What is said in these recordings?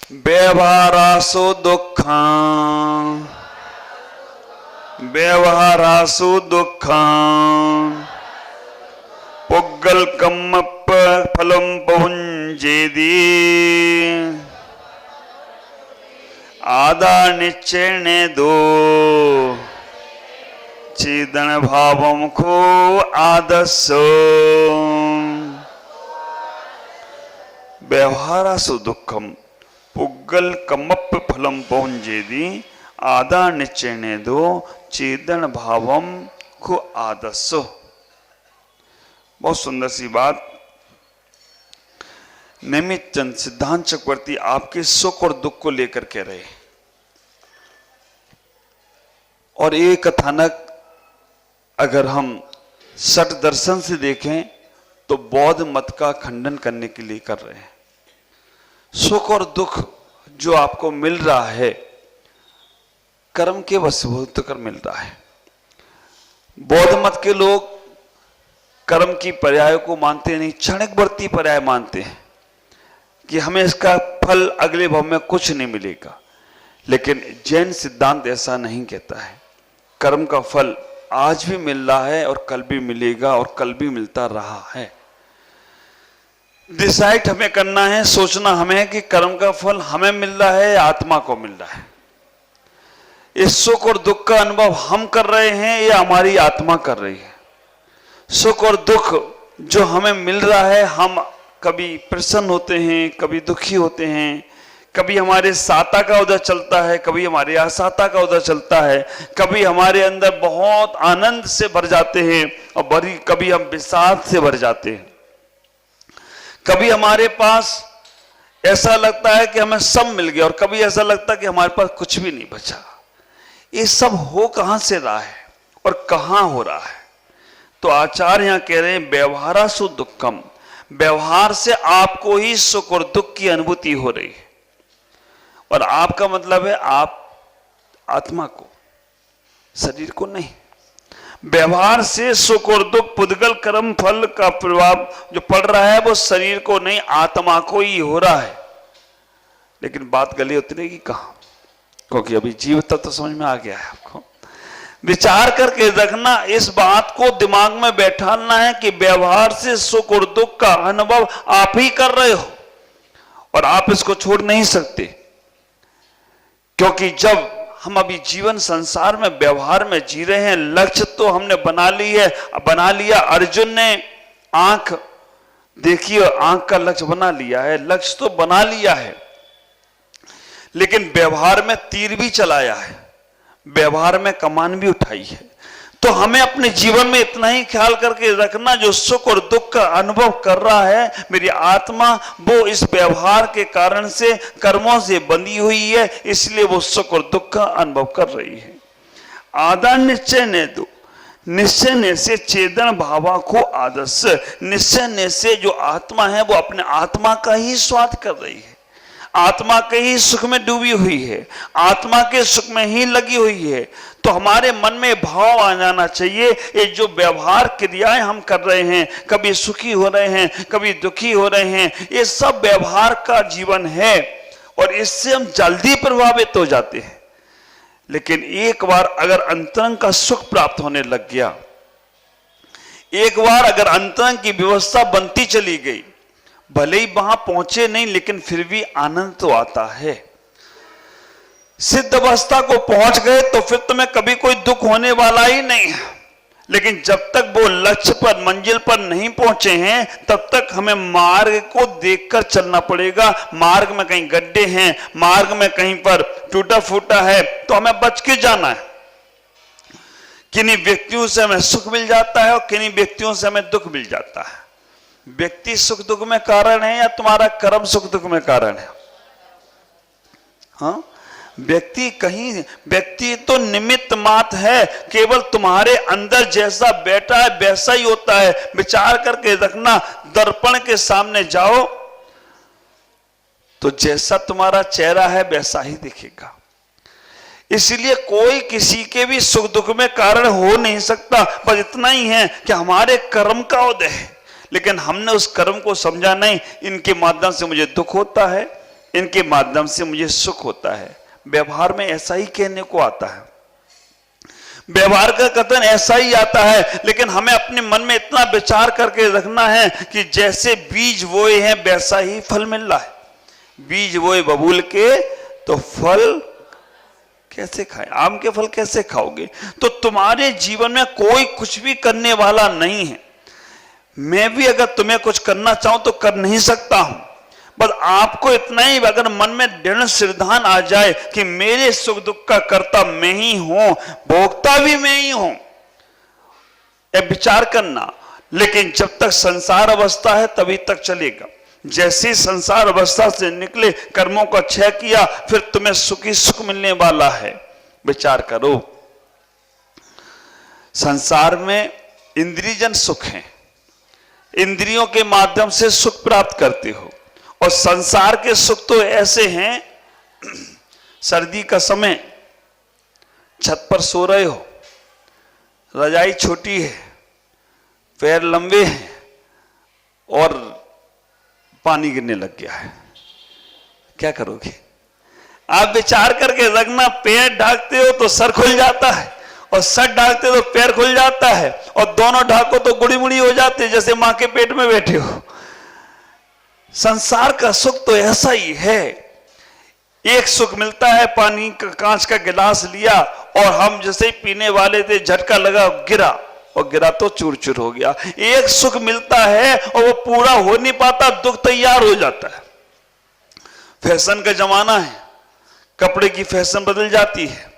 व्यवहारासु दुःखं व्यवहारासु दुःखं पुग्गलकमप्प फलं भुञ्जेति आदा निश्चयेनेदो चेदन भावम को आदस्सो व्यवहारासु दुःखम पुग्गलकमप्प फलं भुञ्जेति आदा निश्चयेनेदो चेदन भावम को आदस्सो। बहुत सुंदर सी बात। निमित्त चंद सिद्धांत चक्रवर्ती आपके सुख और दुख को लेकर कह रहे हैं, और ये कथानक अगर हम सठ दर्शन से देखें तो बौद्ध मत का खंडन करने के लिए कर रहे हैं। सुख और दुख जो आपको मिल रहा है कर्म के वशीभूत कर मिल रहा है। बौद्ध मत के लोग कर्म की पर्याय को मानते नहीं, क्षणिकवर्ती पर्याय मानते हैं कि हमें इसका फल अगले भव में कुछ नहीं मिलेगा। लेकिन जैन सिद्धांत ऐसा नहीं कहता है। कर्म का फल आज भी मिल रहा है और कल भी मिलेगा और कल भी मिलता रहा है। डिसाइड हमें करना है, सोचना हमें कि कर्म का फल हमें मिल रहा है या आत्मा को मिल रहा है। इस सुख और दुख का अनुभव हम कर रहे हैं या हमारी आत्मा कर रही है। सुख और दुख जो हमें मिल रहा है, हम कभी प्रसन्न होते हैं, कभी दुखी होते हैं, कभी हमारे साता का उदय चलता है, कभी हमारे असाता का उदय चलता है, कभी हमारे अंदर बहुत आनंद से भर जाते हैं और कभी हम विषाद से भर जाते हैं। कभी हमारे पास ऐसा लगता है कि हमें सब मिल गया और कभी ऐसा लगता है कि हमारे पास कुछ भी नहीं बचा। ये सब हो कहां से रहा है और कहां हो रहा है? तो आचार्य यहां कह रहे हैं व्यवहारासु दुक्खम, व्यवहार से आपको ही सुख और दुख की अनुभूति हो रही है। और आपका मतलब है आप आत्मा को, शरीर को नहीं। व्यवहार से सुख और दुख पुद्गल कर्म फल का प्रभाव जो पड़ रहा है वो शरीर को नहीं, आत्मा को ही हो रहा है। लेकिन बात गले उतरेगी कहां? क्योंकि अभी जीव तत्व तो समझ में आ गया है आपको। विचार करके रखना, इस बात को दिमाग में बैठाना है कि व्यवहार से सुख और दुख का अनुभव आप ही कर रहे हो और आप इसको छोड़ नहीं सकते। क्योंकि जब हम अभी जीवन संसार में व्यवहार में जी रहे हैं, लक्ष्य तो हमने बना लिया। अर्जुन ने आंख देखी और आंख का लक्ष्य बना लिया है, लक्ष्य तो बना लिया है, लेकिन व्यवहार में तीर भी चलाया है, व्यवहार में कमान भी उठाई है। तो हमें अपने जीवन में इतना ही ख्याल करके रखना, जो सुख और दुख का अनुभव कर रहा है मेरी आत्मा, वो इस व्यवहार के कारण से कर्मों से बंधी हुई है, इसलिए वो सुख और दुख का अनुभव कर रही है। आदा निश्चय ने दो, निश्चय ने से चेतन भावा को आदर्श, निश्चय ने से जो आत्मा है वो अपने आत्मा का ही स्वाद कर रही है, आत्मा के ही सुख में डूबी हुई है, आत्मा के सुख में ही लगी हुई है। तो हमारे मन में भाव आ जाना चाहिए, ये जो व्यवहार क्रियाएं हम कर रहे हैं, कभी सुखी हो रहे हैं, कभी दुखी हो रहे हैं, ये सब व्यवहार का जीवन है और इससे हम जल्दी प्रभावित हो जाते हैं। लेकिन एक बार अगर अंतरंग का सुख प्राप्त होने लग गया, एक बार अगर अंतरंग की व्यवस्था बनती चली गई, भले ही वहां पहुंचे नहीं लेकिन फिर भी आनंद तो आता है। सिद्ध अवस्था को पहुंच गए तो फिर तुम्हें कभी कोई दुख होने वाला ही नहीं है। लेकिन जब तक वो लक्ष्य पर, मंजिल पर नहीं पहुंचे हैं, तब तक हमें मार्ग को देखकर चलना पड़ेगा। मार्ग में कहीं गड्ढे हैं, मार्ग में कहीं पर टूटा फूटा है, तो हमें बच के जाना है। किन्हीं व्यक्तियों से हमें सुख मिल जाता है और किन्हीं व्यक्तियों से हमें दुख मिल जाता है। व्यक्ति सुख दुख में कारण है या तुम्हारा कर्म सुख दुख में कारण है? हाँ, व्यक्ति तो निमित्त मात्र है, केवल तुम्हारे अंदर जैसा बैठा है वैसा ही होता है। विचार करके रखना, दर्पण के सामने जाओ तो जैसा तुम्हारा चेहरा है वैसा ही दिखेगा। इसलिए कोई किसी के भी सुख दुख में कारण हो नहीं सकता। बस इतना ही है कि हमारे कर्म का उदय है, लेकिन हमने उस कर्म को समझा नहीं। इनके माध्यम से मुझे दुख होता है, इनके माध्यम से मुझे सुख होता है। व्यवहार में ऐसा ही कहने को आता है, व्यवहार का कथन ऐसा ही आता है, लेकिन हमें अपने मन में इतना विचार करके रखना है कि जैसे बीज बोए हैं वैसा ही फल मिल रहा है। बीज बोए बबूल के तो फल कैसे खाए, आम के फल कैसे खाओगे? तो तुम्हारे जीवन में कोई कुछ भी करने वाला नहीं है। मैं भी अगर तुम्हें कुछ करना चाहूं तो कर नहीं सकता हूं। बस आपको इतना ही अगर मन में दृढ़ सिद्धांत आ जाए कि मेरे सुख दुख का कर्ता मैं ही हूं, भोक्ता भी मैं ही हूं, यह विचार करना। लेकिन जब तक संसार अवस्था है तभी तक चलेगा। जैसे संसार अवस्था से निकले, कर्मों का क्षय किया, फिर तुम्हें सुखी सुख मिलने वाला है। विचार करो, संसार में इंद्रियजन सुख है, इंद्रियों के माध्यम से सुख प्राप्त करते हो। और संसार के सुख तो ऐसे हैं, सर्दी का समय छत पर सो रहे हो, रजाई छोटी है, पैर लंबे हैं और पानी गिरने लग गया है, क्या करोगे? आप विचार करके रखना, पैर ढाकते हो तो सर खुल जाता है और सर ढाकते हो तो पैर खुल जाता है, और दोनों ढाको तो गुड़ी मुड़ी हो जाते जैसे मां के पेट में बैठे हो। संसार का सुख तो ऐसा ही है। एक सुख मिलता है, पानी का कांच का गिलास लिया और हम जैसे ही पीने वाले थे, झटका लगा, गिरा और गिरा तो चूर चूर हो गया। एक सुख मिलता है और वो पूरा हो नहीं पाता, दुख तैयार हो जाता है। फैशन का जमाना है, कपड़े की फैशन बदल जाती है,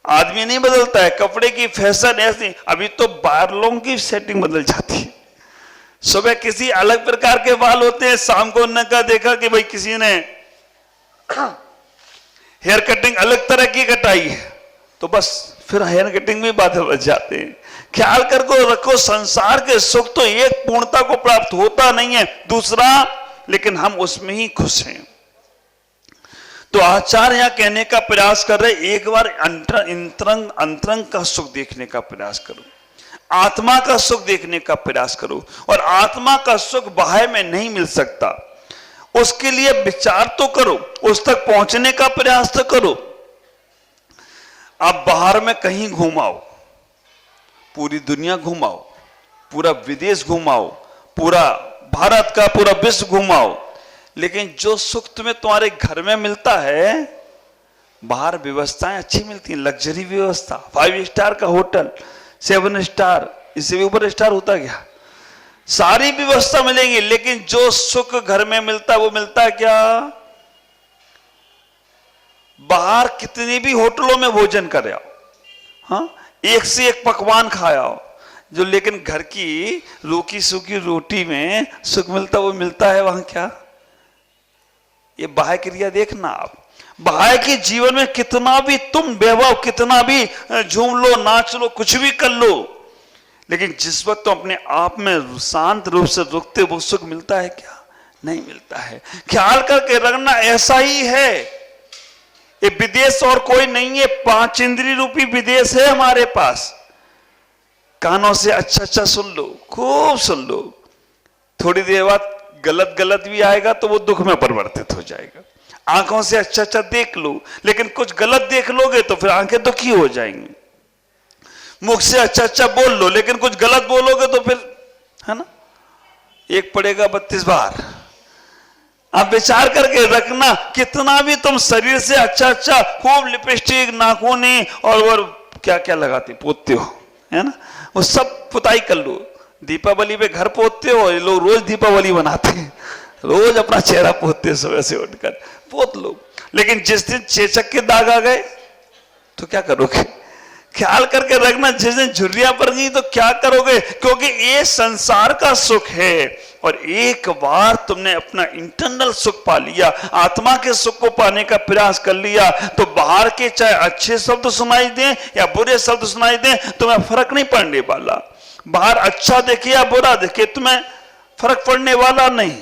आदमी नहीं बदलता है, कपड़े की फैशन ऐसी। अभी तो बालों की सेटिंग बदल जाती है। सुबह किसी अलग प्रकार के बाल होते हैं, शाम को उन्होंने कहा देखा कि भाई किसी ने हेयर कटिंग अलग तरह की कटाई है, तो बस फिर हेयर कटिंग में बादल बच जाते हैं। ख्याल करके रखो, संसार के सुख तो एक पूर्णता को प्राप्त होता नहीं है, दूसरा लेकिन हम उसमें ही खुश हैं। तो आचार्य यहां कहने का प्रयास कर रहे, एक बार अंतरंग का सुख देखने का प्रयास करो, आत्मा का सुख देखने का प्रयास करो। और आत्मा का सुख बाह्य में नहीं मिल सकता, उसके लिए विचार तो करो, उस तक पहुंचने का प्रयास तो करो। आप बाहर में कहीं घुमाओ, पूरी दुनिया घुमाओ, पूरा विदेश घुमाओ, पूरा भारत का पूरा विश्व घुमाओ, लेकिन जो सुख तुम्हें तुम्हारे घर में मिलता है, बाहर व्यवस्थाएं अच्छी मिलती हैं, लग्जरी व्यवस्था, 5 स्टार का होटल, 7 स्टार, इससे भी ऊपर स्टार होता गया, सारी व्यवस्था मिलेंगी, लेकिन जो सुख घर में मिलता है वो मिलता है क्या? बाहर कितने भी होटलों में भोजन कर आओ, हाँ, एक से एक पकवान खाया हो, जो लेकिन घर की रूखी सूखी रोटी में सुख मिलता, वो मिलता है वहां क्या? ये बाह्य क्रिया देखना आप, बाह्य के जीवन में कितना भी तुम वैभव, कितना भी झूम लो, नाच लो, कुछ भी कर लो, लेकिन जिस वक्त तुम अपने आप में शांत रूप से रुकते, वो सुख मिलता है क्या? नहीं मिलता है। ख्याल करके रखना, ऐसा ही है। ये विदेश और कोई नहीं है, 5 इंद्रिय रूपी विदेश है हमारे पास। कानों से अच्छा अच्छा सुन लो, खूब सुन लो, थोड़ी देर बाद गलत गलत भी आएगा तो वो दुख में परिवर्तित हो जाएगा। आंखों से अच्छा अच्छा देख लो, लेकिन कुछ गलत देख लोगे तो फिर आंखें दुखी हो जाएंगी। मुख से अच्छा अच्छा बोल लो, लेकिन कुछ गलत बोलोगे तो फिर, है ना, एक पड़ेगा 32 बार। आप विचार करके रखना, कितना भी तुम शरीर से अच्छा अच्छा खूब लिपस्टिक, नाखूनी और वो क्या क्या लगाते पोतते हो, है ना, वो सब पुताई कर लो। दीपावली पे घर पोतते हो, ये लोग रोज दीपावली बनाते हैं, रोज अपना चेहरा पोतते हैं, सुबह से उठकर पोत लो, लेकिन जिस दिन चेचक के दाग आ गए तो क्या करोगे? ख्याल करके रखना, जिस दिन झुर्रियां पड़ गई तो क्या करोगे? क्योंकि ये संसार का सुख है, और एक बार तुमने अपना इंटरनल सुख पा लिया, आत्मा के सुख को पाने का प्रयास कर लिया, तो बाहर के चाहे अच्छे शब्द सुनाई दें या बुरे शब्द सुनाई दें, तुम्हें फर्क नहीं पड़ने वाला। बाहर अच्छा देखे या बुरा देखे, तुम्हें फर्क पड़ने वाला नहीं।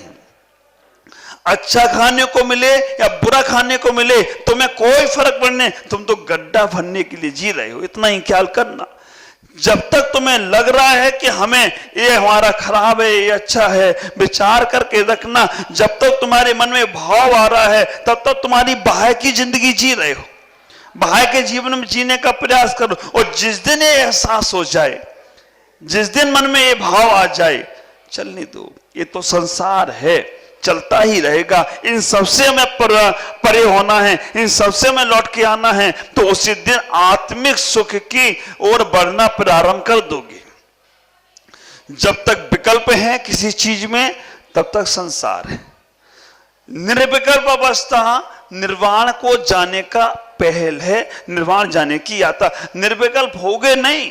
अच्छा खाने को मिले या बुरा खाने को मिले, तुम्हें कोई फर्क पड़ने, तुम तो गड्ढा भरने के लिए जी रहे हो, इतना ही ख्याल करना। जब तक तुम्हें लग रहा है कि हमें ये हमारा खराब है, ये अच्छा है, विचार करके रखना। जब तक तुम्हारे मन में भाव आ रहा है तब तक तुम्हारी बाह्य की जिंदगी जी रहे हो, बाह्य के जीवन में जीने का प्रयास करो। और जिस दिन ये एहसास हो जाए, जिस दिन मन में ये भाव आ जाए, चलने दो, ये तो संसार है, चलता ही रहेगा, इन सबसे हमें परे होना है, इन सबसे हमें लौट के आना है, तो उसी दिन आत्मिक सुख की ओर बढ़ना प्रारंभ कर दोगे। जब तक विकल्प है किसी चीज में तब तक संसार है। निर्विकल्प अवस्था निर्वाण को जाने का पहल है, निर्वाण जाने की यात्रा। निर्विकल्प हो गए नहीं,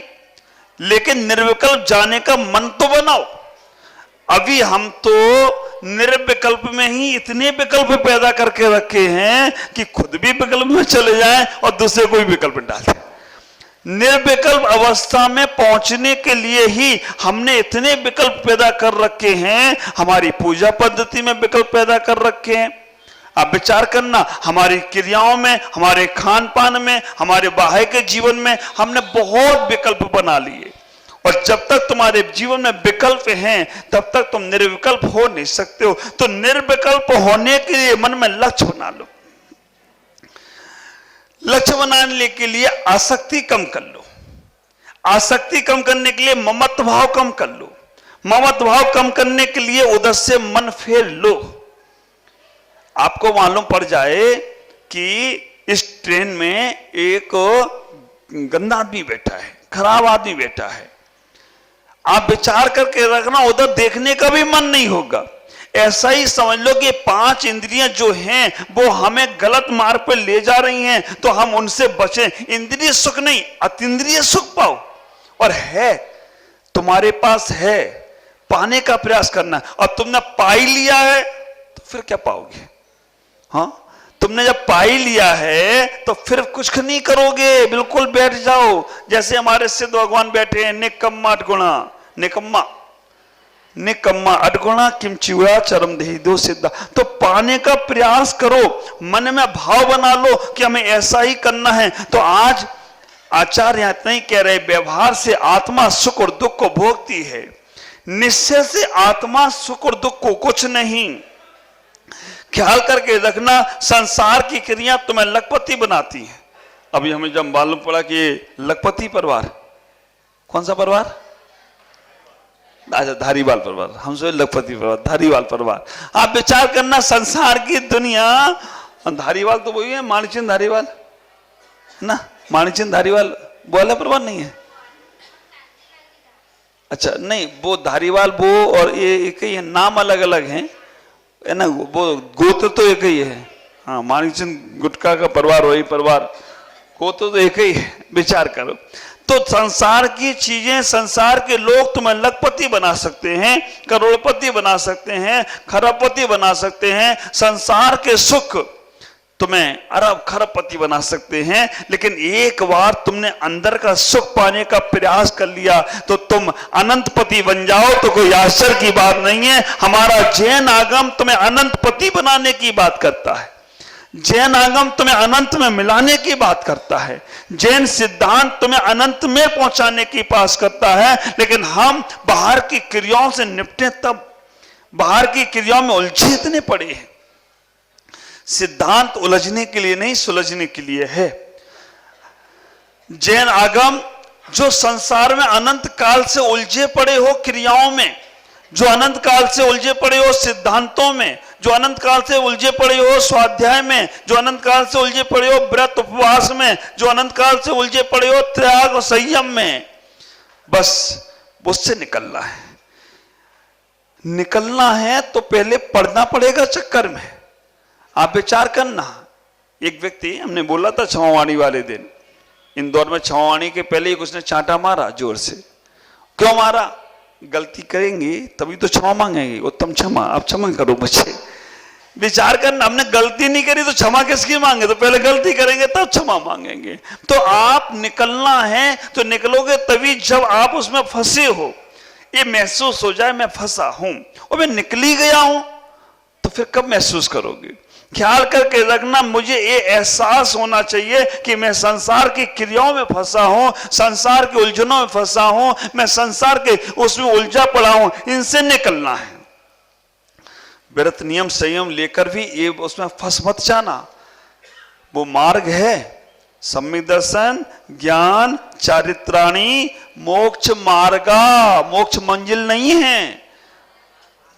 लेकिन निर्विकल्प जाने का मन तो बनाओ। अभी हम तो निर्विकल्प में ही इतने विकल्प पैदा करके रखे हैं कि खुद भी विकल्प में चले जाएं और दूसरे को भी विकल्प डाल दें। निर्विकल्प अवस्था में पहुंचने के लिए ही हमने इतने विकल्प पैदा कर रखे हैं। हमारी पूजा पद्धति में विकल्प पैदा कर रखे हैं। अब विचार करना, हमारी क्रियाओं में, हमारे खान पान में, हमारे बाह्य के जीवन में हमने बहुत विकल्प बना लिए। और जब तक तुम्हारे जीवन में विकल्प हैं तब तक तुम निर्विकल्प हो नहीं सकते हो। तो निर्विकल्प होने के लिए मन में लक्ष्य बना लो। लक्ष्य बनाने के लिए आसक्ति कम कर लो। आसक्ति कम करने के लिए ममत्व भाव कम कर लो। ममत्व भाव कम करने के लिए उधर से मन फेर लो। आपको मालूम पड़ जाए कि इस ट्रेन में एक गंदा आदमी बैठा है, खराब आदमी बैठा है, आप विचार करके रखना, उधर देखने का भी मन नहीं होगा। ऐसा ही समझ लो कि 5 इंद्रियां जो हैं वो हमें गलत मार्ग पर ले जा रही हैं, तो हम उनसे बचें। इंद्रिय सुख नहीं, अतीन्द्रिय सुख पाओ। और है, तुम्हारे पास है, पाने का प्रयास करना। और तुमने पाई लिया है तो फिर क्या पाओगे? हाँ, तुमने जब पाई लिया है तो फिर कुछ नहीं करोगे, बिल्कुल बैठ जाओ। जैसे हमारे सिद्ध भगवान बैठे हैं, निकम्मा अटगुणा, निकम्मा निकम्मा अटगुणा किमचिवा चरम देहि दो सिद्धा। तो पाने का प्रयास करो, मन में भाव बना लो कि हमें ऐसा ही करना है। तो आज आचार्य इतना ही कह रहे, व्यवहार से आत्मा सुख और दुख को भोगती है, निश्चय से आत्मा सुख और दुख को कुछ नहीं। ख्याल करके रखना, संसार की क्रिया तुम्हें लखपति बनाती है। अभी हमें जब मालूम पड़ा कि लखपति परिवार, कौन सा परिवार? अच्छा, धारीवाल परिवार। हम सोचे लखपति परिवार, धारीवाल परिवार। आप विचार करना, संसार की दुनिया, धारीवाल तो वही है, माणिकचंद धारीवाल ना, माणिकचंद धारीवाल वो वाला परिवार नहीं है? अच्छा नहीं, वो धारीवाल वो और ये एक ही है, नाम अलग अलग हैं है ना, वो गोत्र तो एक ही है। हाँ, माणिकचंद गुटका का परिवार वही परिवार, गोत्र तो एक ही है। विचार करो, तो संसार की चीजें, संसार के लोग तुम्हें लखपति बना सकते हैं, करोड़पति बना सकते हैं, खरबपति बना सकते हैं। संसार के सुख तुम्हें अरब खरबपति बना सकते हैं। लेकिन एक बार तुमने अंदर का सुख पाने का प्रयास कर लिया तो तुम अनंतपति बन जाओ, तो कोई आश्चर्य की बात नहीं है। हमारा जैन आगम तुम्हें अनंतपति बनाने की बात करता है। जैन आगम तुम्हें अनंत में मिलाने की बात करता है। जैन सिद्धांत तुम्हें अनंत में पहुंचाने की बात करता है। लेकिन हम बाहर की क्रियाओं से निपटे, तब बाहर की क्रियाओं में उलझे इतने पड़े हैं। सिद्धांत उलझने के लिए नहीं, सुलझने के लिए है। जैन आगम जो संसार में अनंत काल से उलझे पड़े हो क्रियाओं में, जो अनंत काल से उलझे पड़े हो सिद्धांतों में, जो अनंत काल से उलझे पड़े हो स्वाध्याय में, जो अनंत काल से उलझे पड़े हो व्रत उपवास में, जो अनंत काल से उलझे पड़े हो त्याग और संयम में, बस उससे निकलना है। निकलना है तो पहले पढ़ना पड़ेगा चक्कर में। आप विचार करना, एक व्यक्ति, हमने बोला था क्षमावाणी वाले दिन, इंदौर में क्षमावाणी के पहले ही उसने चांटा मारा जोर से। क्यों मारा? गलती करेंगे तभी तो क्षमा मांगेंगे, उत्तम क्षमा, आप क्षमा करो मुझे। विचार करना, हमने गलती नहीं करी तो क्षमा किसकी मांगे? तो पहले गलती करेंगे तब क्षमा मांगेंगे। तो आप निकलना है तो निकलोगे तभी जब आप उसमें फंसे हो, ये महसूस हो जाए मैं फंसा हूं और मैं निकली गया हूं, तो फिर कब महसूस करोगे? ख्याल करके रखना, मुझे ये एहसास होना चाहिए कि मैं संसार की क्रियाओं में फंसा हूं, संसार के उलझनों में फंसा हूं, मैं संसार के उसमें उलझा पड़ा हूं, इनसे निकलना है। व्रत नियम संयम लेकर भी ये उसमें फंस मत जाना। वो मार्ग है, सम्यक दर्शन, ज्ञान, चारित्राणी, मोक्ष मार्गा। मोक्ष मंजिल नहीं है,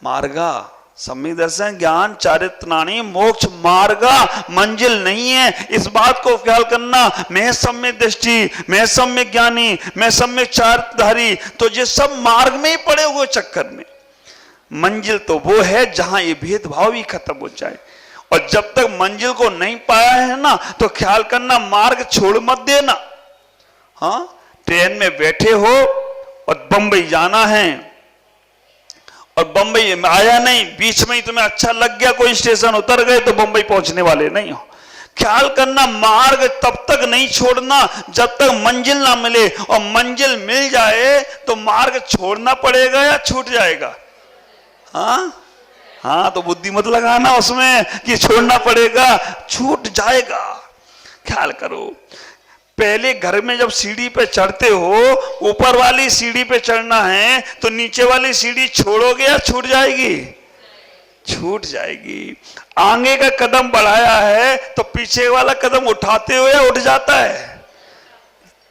मार्गा। सम्यक दर्शन, ज्ञान, चारित्राणी, मोक्ष मार्गा, मंजिल नहीं है। इस बात को ख्याल करना, मैं सम्यक दृष्टि, मैं सम्यक ज्ञानी, मैं सम्यक चारित्रधारी, तो ये सब मार्ग में ही पड़े हुए चक्कर में। मंजिल तो वो है जहां ये भेदभाव ही खत्म हो जाए। और जब तक मंजिल को नहीं पाया है ना, तो ख्याल करना, मार्ग छोड़ मत देना। हाँ, ट्रेन में बैठे हो और बंबई जाना है, और बंबई में आया नहीं, बीच में ही तुम्हें अच्छा लग गया, कोई स्टेशन उतर गए, तो बंबई पहुंचने वाले नहीं हो। ख्याल करना, मार्ग तब तक नहीं छोड़ना जब तक मंजिल ना मिले, और मंजिल मिल जाए तो मार्ग छोड़ना पड़ेगा या छूट जाएगा? हाँ हाँ, तो बुद्धि मत लगाना उसमें कि छोड़ना पड़ेगा, छूट जाएगा। ख्याल करो, पहले घर में जब सीढ़ी पे चढ़ते हो, ऊपर वाली सीढ़ी पे चढ़ना है तो नीचे वाली सीढ़ी छोड़ोगे या छूट जाएगी? छूट जाएगी। आगे का कदम बढ़ाया है तो पीछे वाला कदम उठाते हो या उठ जाता है?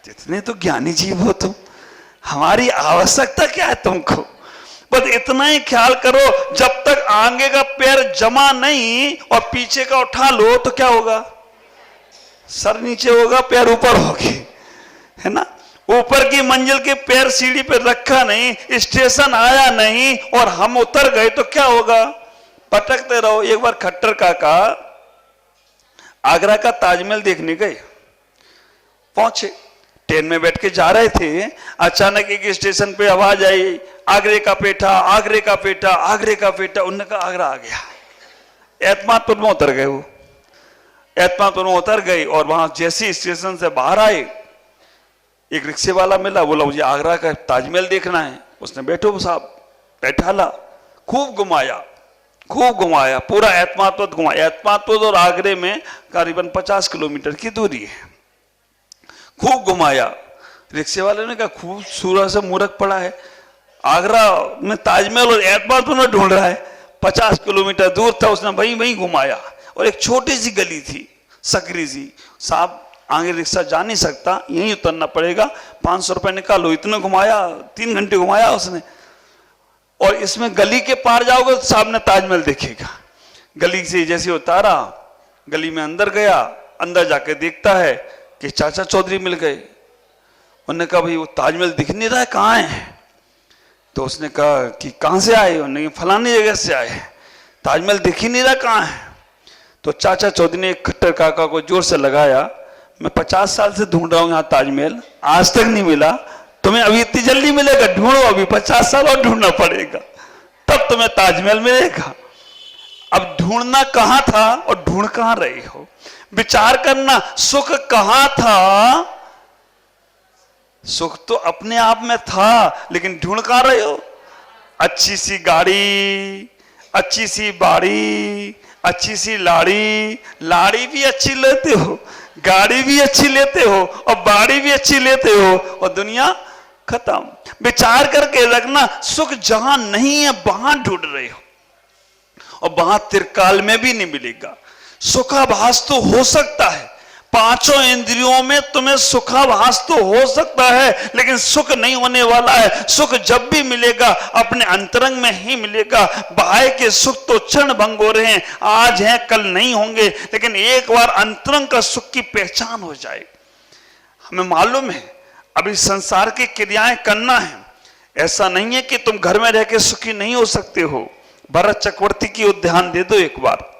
इतने तो ज्ञानी जीव हो तुम, हमारी आवश्यकता क्या है तुमको? बस इतना ही ख्याल करो, जब तक आगे का पैर जमा नहीं और पीछे का उठा लो तो क्या होगा? सर नीचे होगा, पैर ऊपर होगी, है ना। ऊपर की मंजिल के पैर सीढ़ी पे रखा नहीं, स्टेशन आया नहीं और हम उतर गए तो क्या होगा? पटकते रहो। एक बार खट्टर काका आगरा का ताजमहल देखने गए, पहुंचे, ट्रेन में बैठ के जा रहे थे, अचानक एक स्टेशन पे आवाज आई, आगरे का पेठा, आगरे का पेठा, आगरे का पेठा। उन्होंने कहा आगरा आ गया। एतमादपुर में उतर गए। वो एतमादपुर में उतर गए और वहां जैसे स्टेशन से बाहर आए, एक रिक्शे वाला मिला, बोला मुझे आगरा का ताजमहल देखना है। उसने बैठो साहब, बैठा ला, खूब घुमाया, खूब घुमाया, पूरा एतमादपुर घुमाया। एतमादपुर और आगरे में करीबन 50 किलोमीटर की दूरी है। खूब घुमाया। रिक्शे वाले ने कहा खूबसूरत से मूर्ख पड़ा है, आगरा में ताजमहल और एतमादपुर में ढूंढ रहा है, 50 किलोमीटर दूर था। उसने वहीं वहीं घुमाया और एक छोटी सी गली थी, सकरी सी। साहब आगे रिक्शा जा नहीं सकता, यहीं उतरना पड़ेगा, 500 रुपए निकालो। इतने घुमाया, 3 घंटे घुमाया उसने। और इसमें गली के पार जाओगे तो सामने ताजमहल दिखेगा। गली से जैसे उतारा, गली में अंदर गया, अंदर जाके देखता है कि चाचा चौधरी मिल गए। उन्होंने कहा भाई वो ताजमहल दिख नहीं रहा है, कहाँ है? तो उसने कहा कि कहाँ से आए? उन्होंने फलानी जगह से आए, ताजमहल दिख ही नहीं रहा, कहाँ है? तो चाचा चौधरी ने खट्टर काका को जोर से लगाया, मैं 50 साल से ढूंढ रहा हूं यहाँ ताजमहल, आज तक नहीं मिला, तुम्हें अभी इतनी जल्दी मिलेगा? ढूंढो, अभी 50 साल और ढूंढना पड़ेगा, तब तुम्हें ताजमहल मिलेगा। अब ढूंढना कहां था और ढूंढ कहां रहे हो? विचार करना, सुख कहां था? सुख तो अपने आप में था, लेकिन ढूंढ कहां रहे हो? अच्छी सी गाड़ी, अच्छी सी बाड़ी, अच्छी सी लाड़ी, लाड़ी भी अच्छी लेते हो, गाड़ी भी अच्छी लेते हो और बाड़ी भी अच्छी लेते हो, और दुनिया खत्म। विचार करके रखना, सुख जहां नहीं है वहां ढूंढ रहे हो, और वहां त्रिकाल में भी नहीं मिलेगा। सुखाभास तो हो सकता है, 5 इंद्रियों में तुम्हें सुखाभास तो हो सकता है, लेकिन सुख नहीं होने वाला है। सुख जब भी मिलेगा अपने अंतरंग में ही मिलेगा। बाह्य के सुख तो क्षण भंग हो रहे हैं, आज हैं कल नहीं होंगे, लेकिन एक बार अंतरंग का सुख की पहचान हो जाए। हमें मालूम है अभी संसार की क्रियाएं करना है, ऐसा नहीं है कि तुम घर में रह के सुखी नहीं हो सकते हो। भरत चक्रवर्ती की ओर ध्यान दे दो एक बार,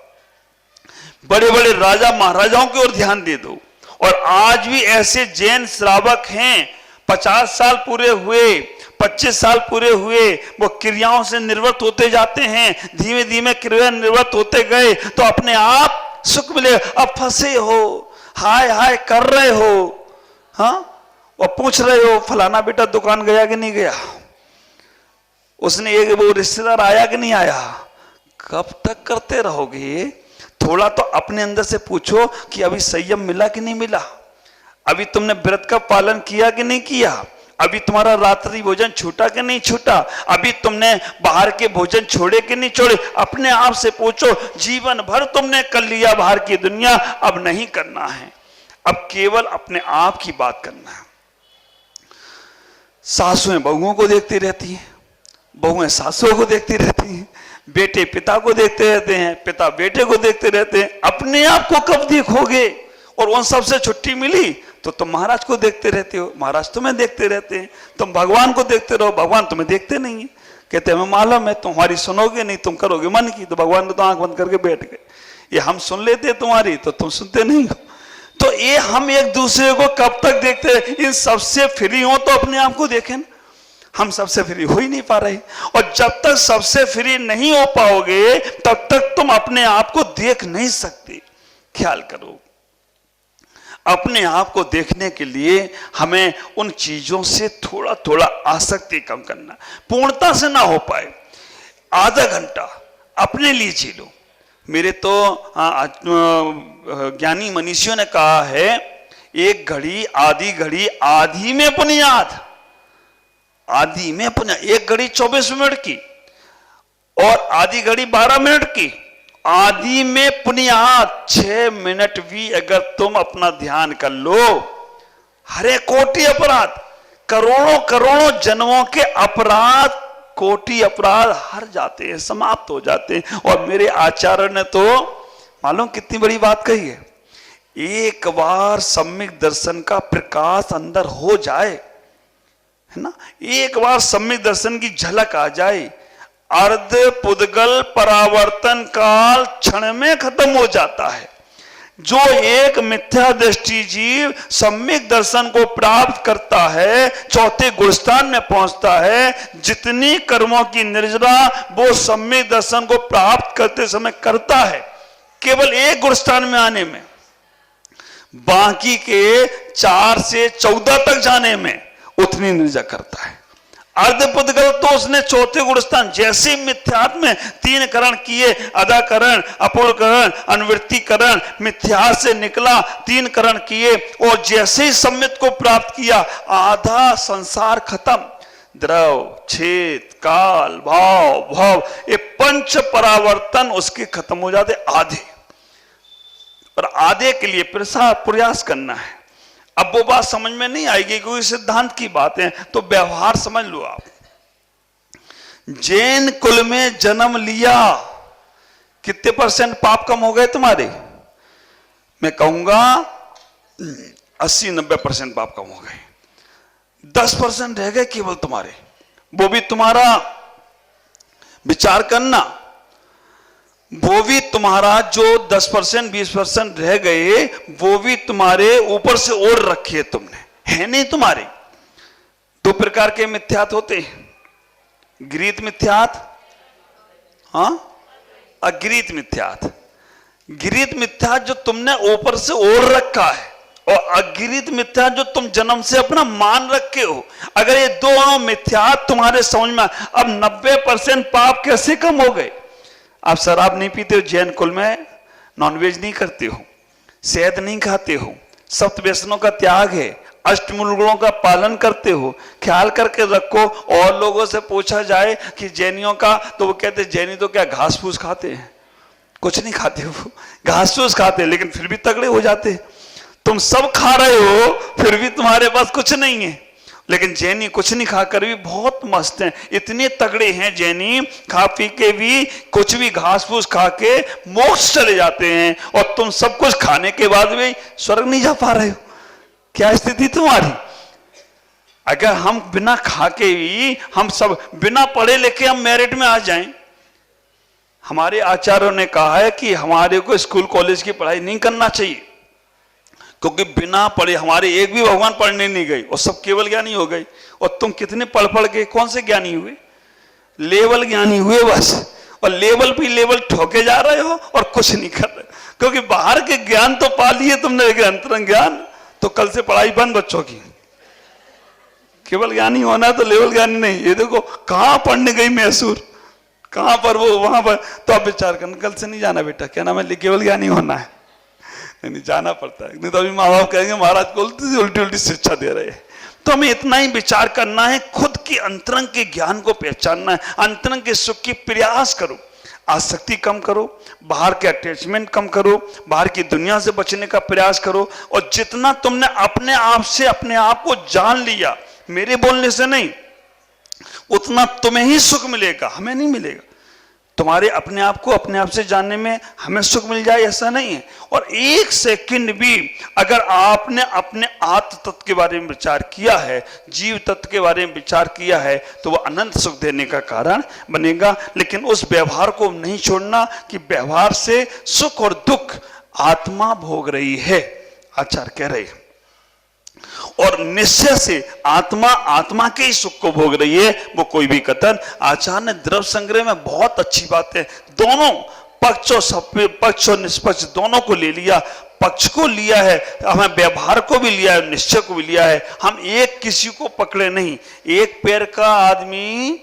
बड़े बड़े राजा महाराजाओं की ओर ध्यान दे दो, और आज भी ऐसे जैन श्रावक हैं, 50 साल पूरे हुए, 25 साल पूरे हुए, वो क्रियाओं से निवृत्त होते जाते हैं, धीमे धीमे क्रिया निवृत्त होते गए तो अपने आप सुख मिले। अब फंसे हो, हाय हाय कर रहे हो, हाँ, और पूछ रहे हो फलाना बेटा दुकान गया कि नहीं गया, उसने एक वो रिश्तेदार आया कि नहीं आया, कब तक करते रहोगे? थोड़ा तो अपने अंदर से पूछो कि अभी संयम मिला कि नहीं मिला, अभी तुमने व्रत का पालन किया कि नहीं किया, अभी तुम्हारा रात्रि भोजन छूटा कि नहीं छूटा, अभी तुमने बाहर के भोजन छोड़े कि नहीं छोड़े। अपने आप से पूछो। जीवन भर तुमने कर लिया बाहर की दुनिया, अब नहीं करना है, अब केवल अपने आप की बात करना है। सासुएं बहुओं को देखती रहती हैं, बहुएं सासुओं को देखती रहती हैं, बेटे पिता को देखते रहते हैं, पिता बेटे को देखते रहते हैं। अपने आप को कब देखोगे? और उन सबसे छुट्टी मिली तो तुम महाराज को देखते रहते हो, महाराज तुम्हें देखते रहते हैं। तुम भगवान को देखते रहो, भगवान तुम्हें देखते नहीं है। कहते हमें मालूम है तुम्हारी सुनोगे नहीं, तुम करोगे मन की। तो भगवान तो आंख बंद करके बैठ गए। ये हम सुन लेते तुम्हारी तो तुम सुनते नहीं हो। तो ये हम एक दूसरे को कब तक देखते हैं? इन सबसे फ्री हो तो अपने आप को देखें। हम सबसे फ्री हो ही नहीं पा रहे, और जब तक सबसे फ्री नहीं हो पाओगे तब तक तुम अपने आप को देख नहीं सकते। ख्याल करो, अपने आप को देखने के लिए हमें उन चीजों से थोड़ा थोड़ा आसक्ति कम करना। पूर्णता से ना हो पाए, आधा घंटा अपने लिए जी लो। मेरे तो ज्ञानी मनीषियों ने कहा है, एक घड़ी आधी घड़ी आधी में पुनियाद, आधी में पुनियाद। एक घड़ी 24 मिनट की और आधी घड़ी 12 मिनट की, आदि में पुनियाद 6 मिनट भी अगर तुम अपना ध्यान कर लो, हरे कोटि अपराध, करोड़ों करोड़ों जन्मों के अपराध, कोटि अपराध हर जाते हैं, समाप्त हो जाते हैं। और मेरे आचार्य ने तो मालूम कितनी बड़ी बात कही है, एक बार सम्यक दर्शन का प्रकाश अंदर हो जाए, है ना, एक बार सम्यक दर्शन की झलक आ जाए, अर्ध पुद्गल परावर्तन काल क्षण में खत्म हो जाता है। जो एक मिथ्या दृष्टि जीव सम्यक दर्शन को प्राप्त करता है, चौथे गुणस्थान में पहुंचता है। जितनी कर्मों की निर्जरा वो सम्यक दर्शन को प्राप्त करते समय करता है, केवल एक गुणस्थान में आने में, बाकी के 4 से 14 तक जाने में उतनी निर्जरा करता है। अर्धपुद्गल तो उसने चौथे गुणस्थान, जैसे मिथ्यात्व में 3 करण किए, अदाकरण, अपूर्वकरण, अनुवृत्तिकरण, मिथ्या से निकला, 3 करण किए, और जैसे ही सम्यक को प्राप्त किया, आधा संसार खत्म। द्रव, छेद, काल, भाव, भव, ये 5 परावर्तन उसके खत्म हो जाते आधे। और आधे के लिए प्रयास करना है। अब वो बात समझ में नहीं आएगी क्योंकि सिद्धांत की बात है, तो व्यवहार समझ लो आप। जैन कुल में जन्म लिया, कितने % पाप कम हो गए तुम्हारे? मैं कहूंगा 80-90% पाप कम हो गए। 10% रह गए केवल तुम्हारे, वो भी तुम्हारा विचार करना, वो भी तुम्हारा जो 10% 20% रह गए, वो भी तुम्हारे ऊपर से ओढ़ रखी है तुमने, है नहीं तुम्हारे। 2 प्रकार के मिथ्यात होते हैं, गृहीत मिथ्यात, हाँ, अगृहीत मिथ्यात। गृहीत मिथ्यात जो तुमने ऊपर से ओढ़ रखा है, और अगृहीत मिथ्यात जो तुम जन्म से अपना मान रखे हो। अगर ये दोनों मिथ्यात तुम्हारे समझ में, अब 90% पाप कैसे कम हो गए? आप शराब नहीं पीते हो, जैन कुल में नॉनवेज नहीं करते हो, शहद नहीं खाते हो, सप्त व्यसनों का त्याग है, अष्टमूल गुणों का पालन करते हो। ख्याल करके रखो। और लोगों से पूछा जाए कि जैनियों का, तो वो कहते जैनी तो क्या घास फूस खाते हैं? कुछ नहीं खाते हो, घास फूस खाते हैं, लेकिन फिर भी तगड़े हो जाते हैं। तुम सब खा रहे हो फिर भी तुम्हारे पास कुछ नहीं है, लेकिन जैनी कुछ नहीं खाकर भी बहुत मस्त हैं, इतने तगड़े हैं जैनी, खा पी के भी, कुछ भी घास फूस खा के मोक्ष चले जाते हैं। और तुम सब कुछ खाने के बाद भी स्वर्ग नहीं जा पा रहे हो। क्या स्थिति तुम्हारी? अगर हम बिना खा के भी, हम सब बिना पढ़े लिखे हम मेरिट में आ जाएं। हमारे आचार्यों ने कहा है कि हमारे को स्कूल कॉलेज की पढ़ाई नहीं करना चाहिए, क्योंकि बिना पढ़े हमारे एक भी भगवान पढ़ने नहीं गई और सब केवल ज्ञानी हो गई। और तुम कितने पढ़ पढ़ के कौन से ज्ञानी हुए? लेवल ज्ञानी हुए बस, और लेवल भी लेवल ठोके जा रहे हो और कुछ नहीं कर रहे, क्योंकि बाहर के ज्ञान तो पा लिए तुमने, लेकिन अंतरंग ज्ञान तो कल से पढ़ाई बंद बच्चों की। केवल ज्ञानी होना तो लेवल ज्ञानी नहीं। ये देखो कहां पढ़ने गई मैसूर, कहां पर वो, वहां पर। तो आप विचार करना, कल से नहीं जाना बेटा, क्या नाम है, केवल ज्ञानी होना है, नहीं जाना पड़ता है, नहीं तो अभी माँ बाप कहेंगे महाराज को उल्टी उल्टी शिक्षा दे रहे हैं। तो हमें इतना ही विचार करना है, खुद की अंतरंग के ज्ञान को पहचानना है, अंतरंग के सुख की प्रयास करो, आसक्ति कम करो, बाहर के अटैचमेंट कम करो, बाहर की दुनिया से बचने का प्रयास करो। और जितना तुमने अपने आप से अपने आप को जान लिया, मेरे बोलने से नहीं, उतना तुम्हें ही सुख मिलेगा, हमें नहीं मिलेगा। तुम्हारे अपने आप को अपने आप से जानने में हमें सुख मिल जाए ऐसा नहीं है। और एक सेकंड भी अगर आपने अपने आत्म तत्व के बारे में विचार किया है, जीव तत्व के बारे में विचार किया है, तो वह अनंत सुख देने का कारण बनेगा। लेकिन उस व्यवहार को नहीं छोड़ना कि व्यवहार से सुख और दुख आत्मा भोग रही है, आचार्य कह रहे हैं। और निश्चय से आत्मा के ही सुख को भोग रही है, वो कोई भी कथन। आचार्य ने द्रव्य संग्रह में बहुत अच्छी बात है, दोनों पक्ष और पक्ष और निष्पक्ष दोनों को ले लिया। पक्ष को लिया है, हमें व्यवहार को भी लिया है, निश्चय को भी लिया है। हम एक किसी को पकड़े नहीं। एक पैर का आदमी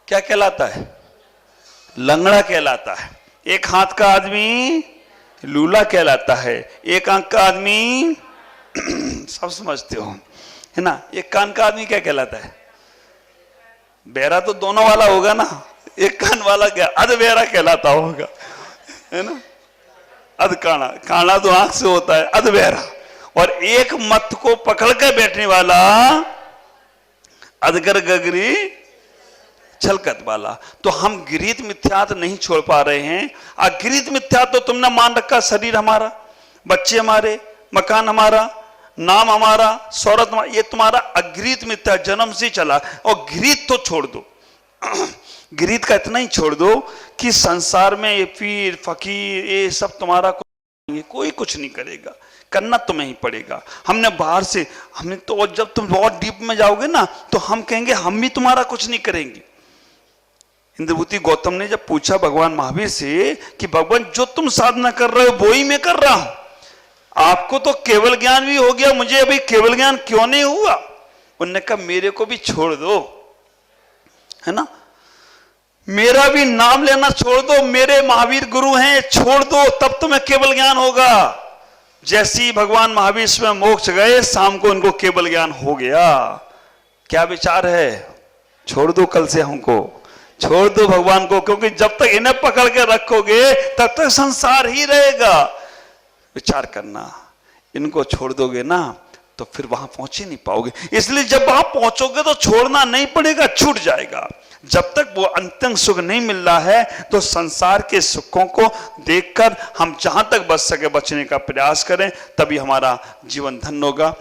क्या कहलाता है, लंगड़ा कहलाता है। एक हाथ का आदमी लूला कहलाता है। एक आंख का आदमी सब समझते हो, है ना। एक कान का आदमी क्या कहलाता है, बहरा तो दोनों वाला होगा ना, एक कान वाला क्या अध बहरा कहलाता होगा, है ना। अध काना, काना तो आंख से होता है, अध बहरा। और एक मत को पकड़ कर बैठने वाला अधगर गगरी छलकत वाला। तो हम गृहीत मिथ्यात्व नहीं छोड़ पा रहे हैं। अगृहीत मिथ्यात्व तो तुमने मान रखा, शरीर हमारा, बच्चे हमारे, मकान हमारा, नाम हमारा, शौहरत हमारा, ये तुम्हारा अगृहीत मिथ्या जन्म से चला। और गृहीत तो छोड़ दो, गृहीत का इतना ही छोड़ दो कि संसार में ये पीर फकीर ये सब तुम्हारा कोई कुछ नहीं करेगा, करना तुम्हें ही पड़ेगा। हमने बाहर से, हमने तो जब तुम बहुत डीप में जाओगे ना, तो हम कहेंगे हम भी तुम्हारा कुछ नहीं करेंगे। इंद्रभूति गौतम ने जब पूछा भगवान महावीर से कि भगवान जो तुम साधना कर रहे हो वो ही मैं कर रहा हूं, आपको तो केवल ज्ञान भी हो गया, मुझे अभी केवल ज्ञान क्यों नहीं हुआ। उन्होंने कहा मेरे को भी छोड़ दो, है ना, मेरा भी नाम लेना छोड़ दो, मेरे महावीर गुरु हैं, छोड़ दो, तब तुम्हें केवल ज्ञान होगा। जैसे ही भगवान महावीर में मोक्ष गए, शाम को उनको केवल ज्ञान हो गया। क्या विचार है, छोड़ दो कल से हमको, छोड़ दो भगवान को, क्योंकि जब तक इन्हें पकड़ के रखोगे तब तक संसार ही रहेगा। विचार करना, इनको छोड़ दोगे ना तो फिर वहां पहुंच ही नहीं पाओगे। इसलिए जब वहां पहुंचोगे तो छोड़ना नहीं पड़ेगा, छूट जाएगा। जब तक वो अंतिम सुख नहीं मिल रहा है तो संसार के सुखों को देखकर हम जहां तक बच सके बचने का प्रयास करें, तभी हमारा जीवन धन्य होगा।